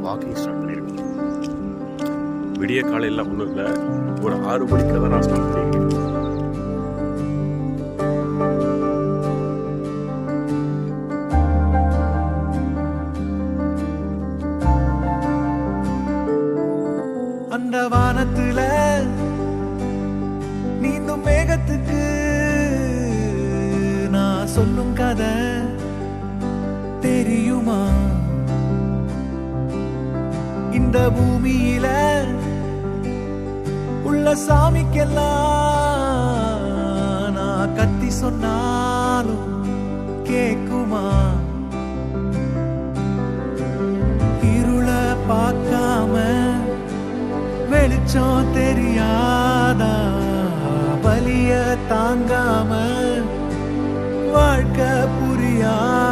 Walking start பண்ணியிருக்கோம். விடிய காலையில் ஒன்றும் இல்லை, ஒரு 6 மணிக்கு தான் நான் ஸ்டார்ட் பண்ணியிருக்கேன். அந்த வானத்துல நீந்தும் மேகத்துக்கு நான் சொல்லும் கதை தெரியுமா? இந்த பூமியில உள்ள சாமிக்கெல்லாம் நான் கத்தி சொன்னாலும் கேக்குமா? இருள பார்க்காம வெளிச்சம் தெரியாதா? வலிய தாங்காம